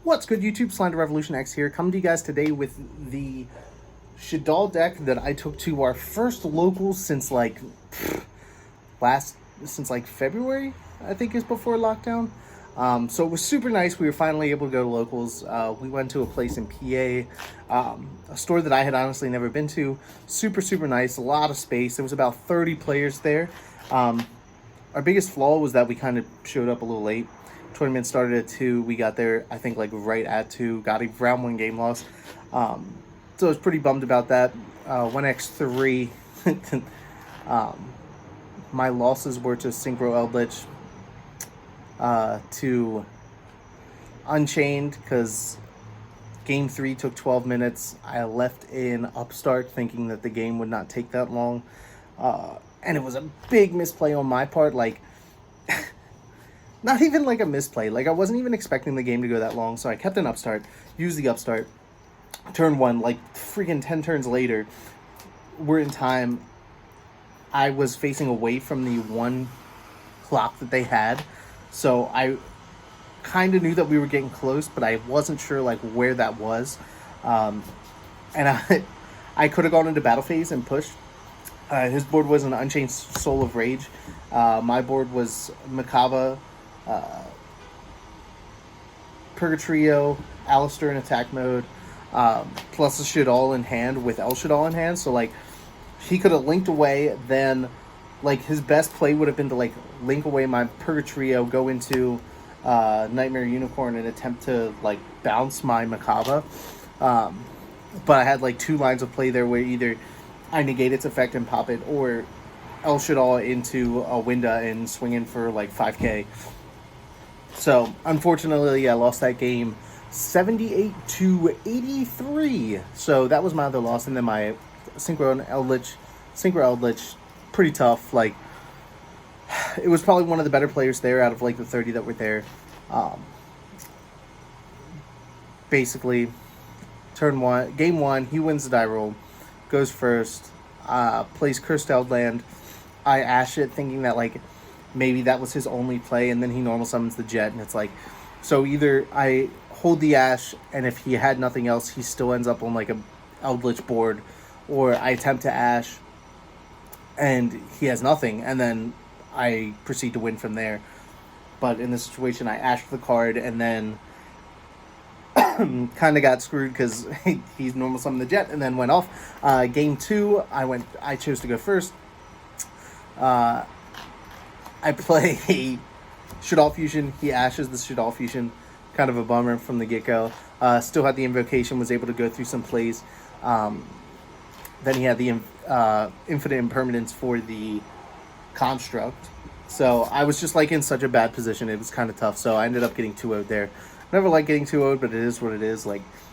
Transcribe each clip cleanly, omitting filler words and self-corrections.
What's good, YouTube? SlenderRevolutionX here, coming to you guys today with the Shaddoll deck that I took to our first locals since February, I think, is before lockdown. So it was super nice. We were finally able to go to locals. We went to a place in PA, a store that I had honestly never been to. Super nice, a lot of space. There was about 30 players there. Our biggest flaw was that we kind of showed up a little late. Tournament started at 2. We got there, I think, right at 2. Got a round 1 game loss. So I was pretty bummed about that. 1x3. My losses were to Synchro Eldritch, to Unchained, because game 3 took 12 minutes. I left in Upstart thinking that the game would not take that long. And it was a big misplay on my part. Not even like a misplay. I wasn't even expecting the game to go that long, so I kept an Upstart, used the Upstart. Turn 1, freaking 10 turns later, we're in time. I was facing away from the 1 clock that they had, so I kind of knew that we were getting close, but I wasn't sure where that was. And I could have gone into battle phase and pushed. His board was an Unchained Soul of Rage. My board was Makaba, Purgatrio, Alistair in attack mode, plus a Shaddoll in hand with El Shaddoll in hand. So he could have linked away, then his best play would have been to link away my Purgatrio, go into Nightmare Unicorn and attempt to bounce my Makaba. But I had 2 lines of play there where either I negate its effect and pop it, or El Shaddoll into a Winda and swing in for 5k. So unfortunately I lost that game 78-83. So that was my other loss. And then my Synchro Eldritch, pretty tough. It was probably one of the better players there out of the 30 that were there. Basically, game 1, he wins the die roll, goes first, plays Cursed Eldland. I ash it thinking that maybe that was his only play, and then he normal summons the Jet, and it's so either I hold the ash, and if he had nothing else, he still ends up on a Eldritch board, or I attempt to ash and he has nothing, and then I proceed to win from there. But in this situation, I ashed the card, and then kind of got screwed because he's normal summoned the Jet and then went off. Game 2, I chose to go first. I play a Shaddoll Fusion. He ashes the Shaddoll Fusion. Kind of a bummer from the get-go. Still had the Invocation, was able to go through some plays. Then he had the Infinite Impermanence for the Construct. So I was just in such a bad position. It was kind of tough. So I ended up getting 2-0'd there. Never like getting 2-0'd, but it is what it is.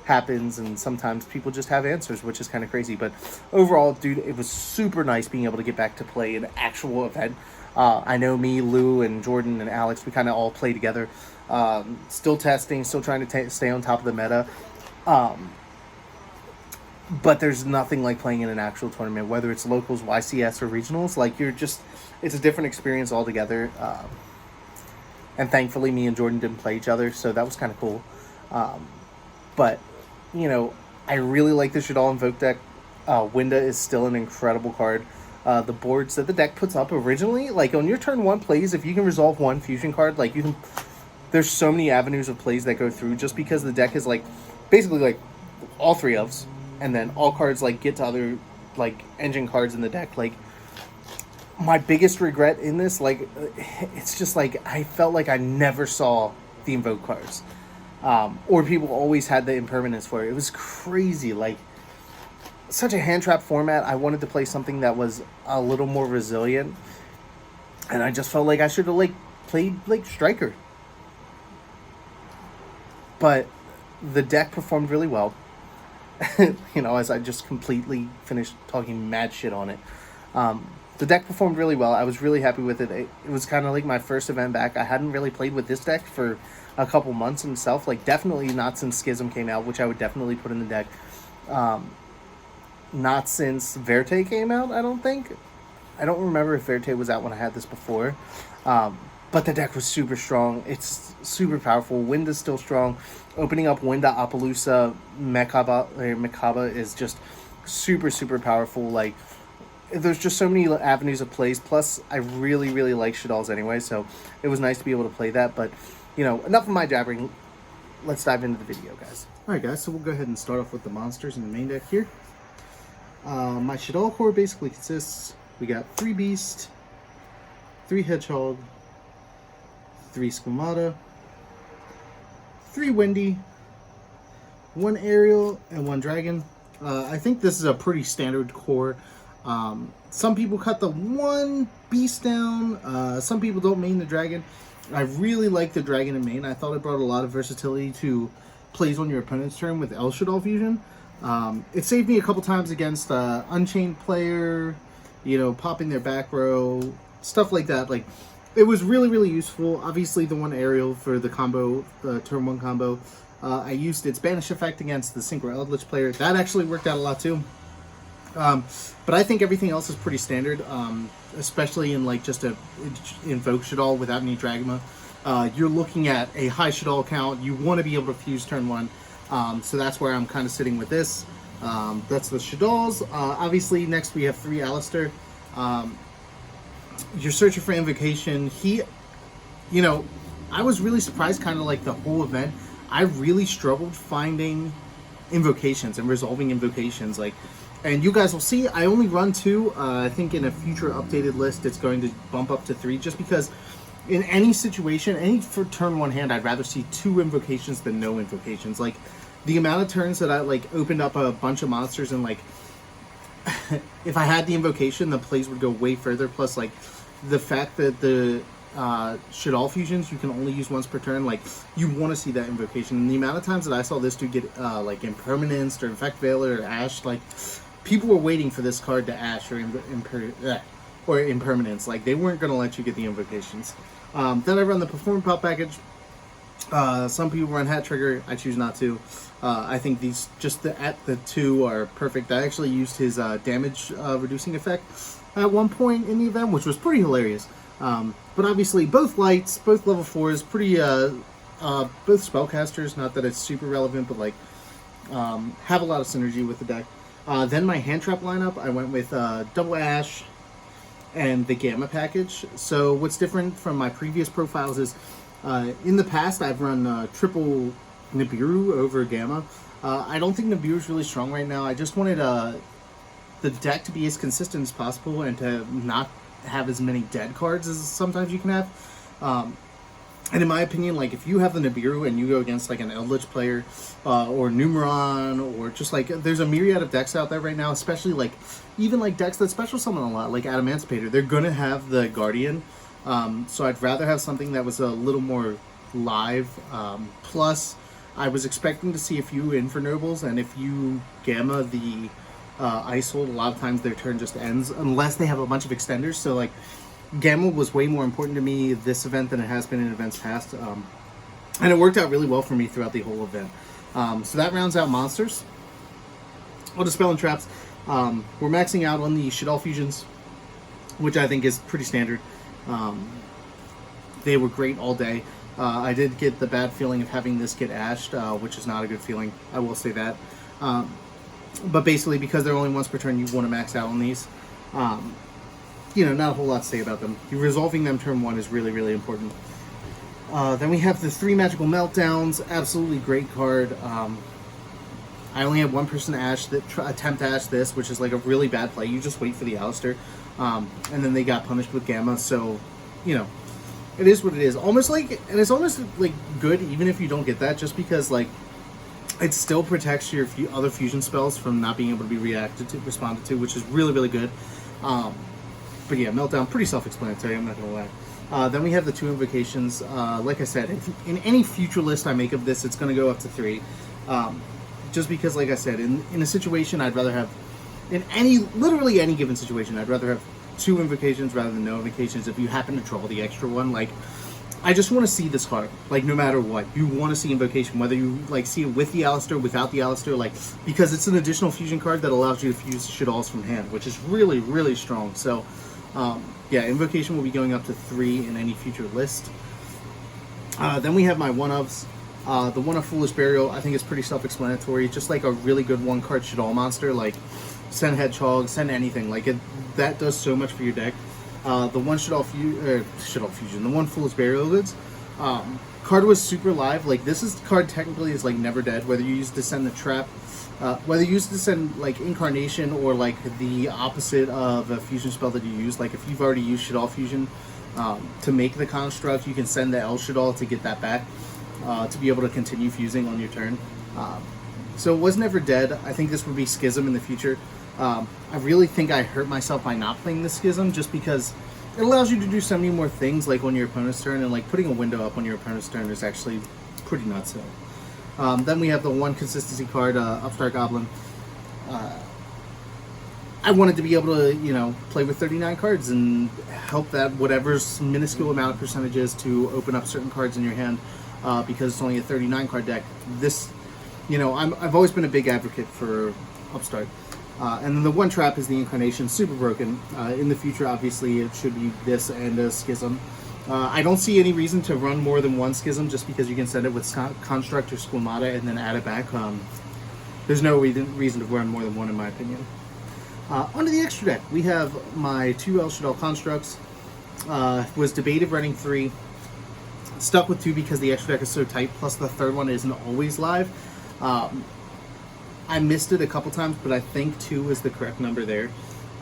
Happens, and sometimes people just have answers, which is kind of crazy. But overall, dude, it was super nice being able to get back to play an actual event. I know me, Lou, and Jordan, and Alex, we kind of all play together. Still testing, still trying to stay on top of the meta. But there's nothing like playing in an actual tournament, whether it's locals, YCS, or regionals. It's a different experience altogether. And thankfully, me and Jordan didn't play each other, so that was kind of cool. But, I really like the Shaddoll Invoked deck. Winda is still an incredible card. The boards that the deck puts up originally, on your turn 1 plays, if you can resolve 1 fusion card, there's so many avenues of plays that go through, just because the deck is basically all 3 ofs, and then all cards get to other engine cards in the deck. My biggest regret in this, it's just I felt I never saw the Invoke cards, or people always had the impermanence for it. It was crazy. Such a hand trap format. I wanted to play something that was a little more resilient, and I just felt I should have played Striker. But the deck performed really well. As I just completely finished talking mad shit on it. The deck performed really well. I was really happy with it. It was kind of my first event back. I hadn't really played with this deck for a couple months himself. Definitely not since Schism came out, which I would definitely put in the deck. Not since Verte came out, I don't think. I don't remember if Verte was out when I had this before. but the deck was super strong. It's super powerful. Wind is still strong. Opening up Winda Appaloosa Mekaba is just super, super powerful. Like, there's just so many avenues of plays. Plus, I really, really like Shaddolls anyway, so it was nice to be able to play that. But, you know, enough of my jabbering. Let's dive into the video, guys. Alright, guys, so we'll go ahead and start off with the monsters in the main deck here. My Shaddoll core basically consists, we got 3 Beast, 3 Hedgehog, 3 Squamata, 3 Windy, 1 Aerial, and 1 Dragon. I think this is a pretty standard core. Some people cut the 1 Beast down, some people don't main the Dragon. I really like the Dragon in main. I thought it brought a lot of versatility to plays on your opponent's turn with El Shaddoll Fusion. It saved me a couple times against Unchained player, you know, popping their back row, stuff like that. Like, it was really, really useful. Obviously, the 1 Aerial for the combo, the turn 1 combo. I used its banish effect against the Synchro Eldritch player. That actually worked out a lot too. But I think everything else is pretty standard, especially in like just a Invoked Shaddoll without any Dragma. You're looking at a high Shaddoll count. You want to be able to fuse turn 1. So that's where I'm kind of sitting with this. That's the Shaddolls. Obviously, next we have 3 Alistair. You're searching for Invocation. You know, I was really surprised, kind of like the whole event. I really struggled finding invocations and resolving invocations. Like, and you guys will see, I only run 2. I think in a future updated list, it's going to bump up to 3, just because in any situation, for turn 1 hand, I'd rather see 2 invocations than no invocations. Like, the amount of turns that I like opened up a bunch of monsters and like, if I had the invocation, the plays would go way further. Plus, like, the fact that the Shaddoll fusions you can only use once per turn, like, you want to see that invocation. And the amount of times that I saw this dude get like Impermanence or Infect Veiler or Ash, like, people were waiting for this card to Ash or Impermanence. Like, they weren't going to let you get the invocations. Then I run the Perform Pop package. Some people run Hat Trigger. I choose not to. I think these, just the 2 are perfect. I actually used his damage reducing effect at one point in the event, which was pretty hilarious. But obviously, both lights, both level 4s, pretty, both spellcasters. Not that it's super relevant, but like, have a lot of synergy with the deck. Then my hand trap lineup, I went with Double Ash and the Gamma package. So what's different from my previous profiles is, in the past, I've run triple Nibiru over Gamma. I don't think Nibiru is really strong right now. I just wanted the deck to be as consistent as possible and to not have as many dead cards as sometimes you can have. And in my opinion, like, if you have the Nibiru and you go against like an Eldritch player or Numeron, or just like, there's a myriad of decks out there right now, especially like even like decks that special summon a lot, like Adamancipator, they're gonna have the Guardian. So I'd rather have something that was a little more live. Plus, I was expecting to see a few Infernobles, and if you Gamma the Ice Hold, a lot of times their turn just ends unless they have a bunch of extenders. So like, Gamma was way more important to me this event than it has been in events past, and it worked out really well for me throughout the whole event. So that rounds out monsters. I'll dispel and traps. We're maxing out on the Shaddoll fusions, which I think is pretty standard. They were great all day. I did get the bad feeling of having this get ashed, which is not a good feeling, I will say that. But basically, because they're only once per turn, you want to max out on these. You know, not a whole lot to say about them. Resolving them turn 1 is really, really important. Then we have the 3 Magical Meltdowns. Absolutely great card. I only had one person attempt to ash this, which is like a really bad play. You just wait for the Alistair. And then they got punished with Gamma, so, you know, it is what it is. Almost like, and it's almost like good even if you don't get that, just because like it still protects your other fusion spells from not being able to be responded to, which is really, really good. But yeah, Meltdown, pretty self-explanatory, I'm not gonna lie. Then we have the 2 invocations. Like I said, in any future list I make of this, it's gonna go up to 3. Just because, like I said, in a situation I'd rather have, literally any given situation, I'd rather have 2 invocations rather than no invocations. If you happen to draw the extra one, like, I just want to see this card, like, no matter what. You want to see invocation, whether you like see it with the Alistair, without the Alistair, like, because it's an additional fusion card that allows you to fuse Shaddolls from hand, which is really, really strong. So Yeah, Invocation will be going up to 3 in any future list. Then we have my one-ofs. The one of Foolish Burial, I think, is pretty self-explanatory. Just like a really good one-card Shaddoll monster, like send Hedgehog, send anything. Like that does so much for your deck. The one Shaddoll Fusion, the one Foolish Burial goods. Card was super live. Like this card technically is like never dead. Whether you use Descend the Trap, whether you use Descend like Incarnation or like the opposite of a fusion spell that you use. Like if you've already used Shaddoll Fusion to make the construct, you can send the El Shaddoll to get that back. To be able to continue fusing on your turn. So it was never dead. I think this would be Schism in the future. I really think I hurt myself by not playing the Schism just because it allows you to do so many more things like on your opponent's turn, and like putting a window up on your opponent's turn is actually pretty nuts. Then we have the one consistency card, Upstart Goblin. I wanted to be able to, you know, play with 39 cards and help that whatever's minuscule amount of percentages to open up certain cards in your hand. Because it's only a 39 card deck. This, you know, I've always been a big advocate for Upstart. And then the one trap is the Incarnation, super broken. In the future, obviously, it should be this and a Schism. I don't see any reason to run more than one Schism just because you can send it with Construct or Squamata and then add it back. There's no reason to run more than one, in my opinion. Onto the extra deck, we have my 2 El Shaddoll Constructs. Was debated running 3. Stuck with 2 because the extra deck is so tight, plus the third one isn't always live. I missed it a couple times, but I think 2 is the correct number there.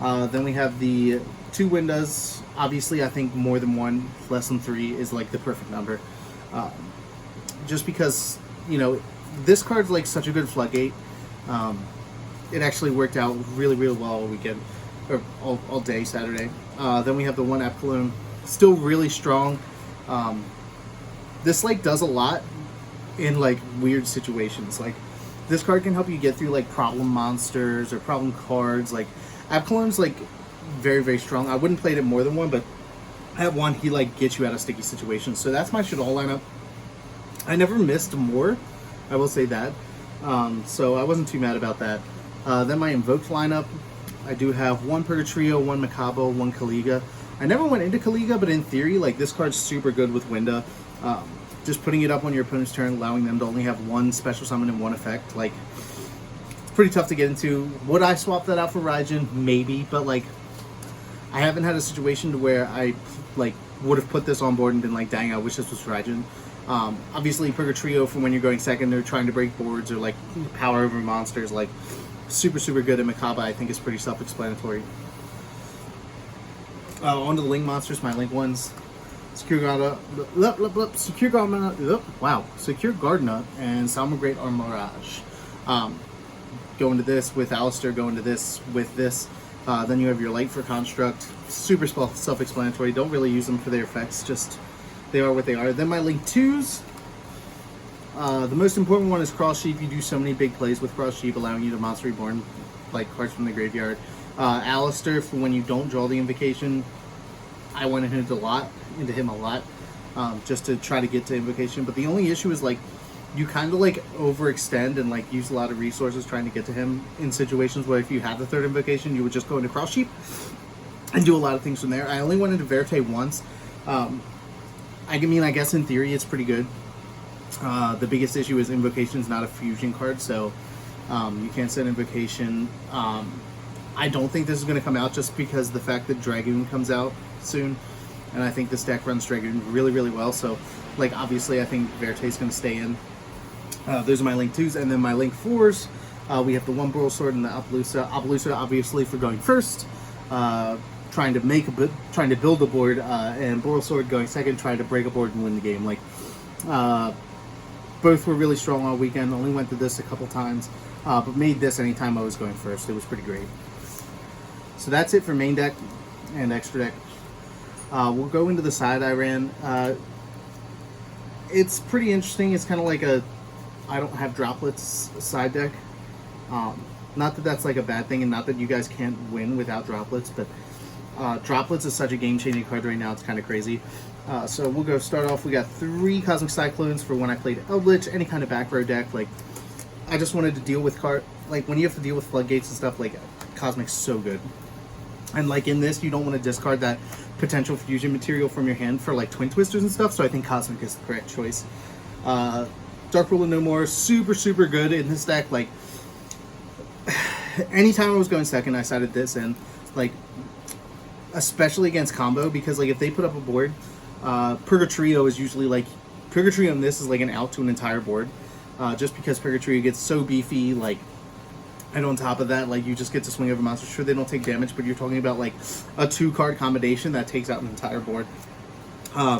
Then we have the 2 windows. Obviously, I think more than 1, less than 3 is like the perfect number. Just because, you know, this card's like such a good floodgate. It actually worked out really, really well all weekend, or all day Saturday. Then we have the 1 App Cologne, still really strong. This like does a lot in like weird situations. Like this card can help you get through like problem monsters or problem cards. Like Abcolon's like very, very strong. I wouldn't play it more than 1, but at 1 he like gets you out of sticky situations. So that's my Shaddoll lineup. I never missed more, I will say that. So I wasn't too mad about that. Then my Invoked lineup, I do have 1 Purgatrio, 1 Macabo, 1 Kaliga. I never went into Kaliga, but in theory, like this card's super good with Winda. Just putting it up on your opponent's turn, allowing them to only have 1 special summon and 1 effect. Like, it's pretty tough to get into. Would I swap that out for Raijin? Maybe, but like, I haven't had a situation to where I like would have put this on board and been like, dang, I wish this was Raijin. Obviously, Purgatrio for when you're going second or trying to break boards or like power over monsters, like super, super good. And Makaba, I think, is pretty self-explanatory. On to the Link monsters, my Link ones. Secure Gardener, and Salmon Armorage. Go into this with Alistair, go into this with this. Then you have your Light for Construct. Super self-explanatory. Don't really use them for their effects, just they are what they are. Then my Link 2s. The most important one is Cross Sheep. You do so many big plays with Cross Sheep, allowing you to Monster Reborn, like cards from the graveyard. Alistair, for when you don't draw the Invocation. I went into him a lot, just to try to get to Invocation. But the only issue is like you kind of like overextend and like use a lot of resources trying to get to him in situations where if you had the 3rd Invocation, you would just go into Cross Sheep and do a lot of things from there. I only went into Verite once. I mean, I guess in theory it's pretty good. The biggest issue is Invocation is not a fusion card, so you can't set Invocation. I don't think this is going to come out just because the fact that Dragoon comes out soon, and I think this deck runs Dragoon really, really well. So, like, obviously, I think Verite's going to stay in. Those are my Link 2s, and then my Link 4s. We have the 1 Boral Sword and the Appaloosa. Appaloosa, obviously, for going first, trying to build a board, and Boral Sword going second, trying to break a board and win the game. Like, both were really strong all weekend. Only went through this a couple times, but made this anytime I was going first. It was pretty great. So that's it for main deck and extra deck. We'll go into the side I ran. It's pretty interesting. It's kind of like a I don't have droplets side deck. Not that that's like a bad thing, and not that you guys can't win without droplets, but droplets is such a game-changing card right now. It's kind of crazy. So we'll start off. We got 3 Cosmic Cyclones for when I played Eldritch, any kind of back row deck. Like, I just wanted to deal with like when you have to deal with floodgates and stuff. Like, Cosmic's so good. And like in this, you don't want to discard that potential fusion material from your hand for like Twin Twisters and stuff, so I think Cosmic is the correct choice. Dark Ruler No More, super good in this deck. Like, anytime I was going second, I sided this in, like, especially against combo, because like if they put up a board, Purgatrio is usually like, Purgatrio on this is like an out to an entire board, just because Purgatrio gets so beefy, like, and on top of that, like, you just get to swing over monsters. Sure, they don't take damage, but you're talking about like a 2-card combination that takes out an entire board.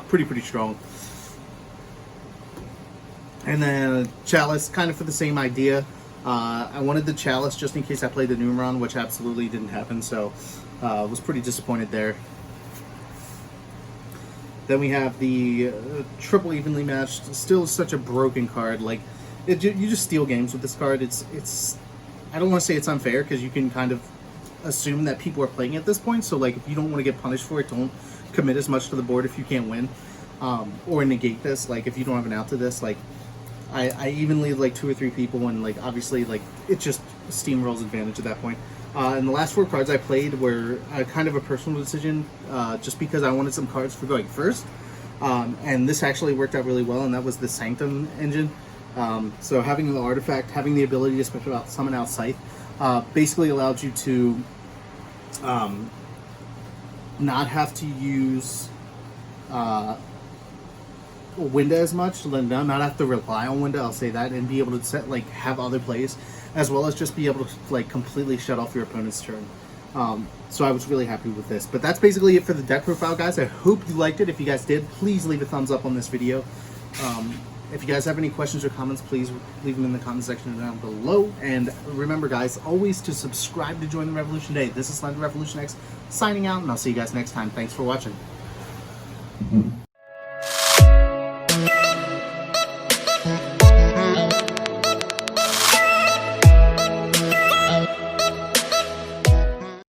Pretty strong. And then Chalice, kind of for the same idea. I wanted the Chalice just in case I played the Numeron, which absolutely didn't happen, so was pretty disappointed there. Then we have the Triple Evenly Matched. Still such a broken card. Like, you just steal games with this card. It's I don't want to say it's unfair, because you can kind of assume that people are playing at this point, so like if you don't want to get punished for it, don't commit as much to the board if you can't win. Or negate this, like if you don't have an out to this. Like, I evenly like 2 or 3 people, and like obviously like it just steamrolls advantage at that point. And the last 4 cards I played were kind of a personal decision, just because I wanted some cards for going first. And this actually worked out really well, and that was the Sanctum engine. So having the artifact, having the ability to summon out Scythe, basically allowed you to not have to use Winda as much, not have to rely on Winda, I'll say that, and be able to set, like, have other plays, as well as just be able to like completely shut off your opponent's turn. So I was really happy with this. But that's basically it for the deck profile, guys. I hope you liked it. If you guys did, please leave a thumbs up on this video. If you guys have any questions or comments, please leave them in the comment section down below. And remember, guys, always to subscribe to join the revolution today. This is SlenderRevolutionX signing out, and I'll see you guys next time. Thanks for watching.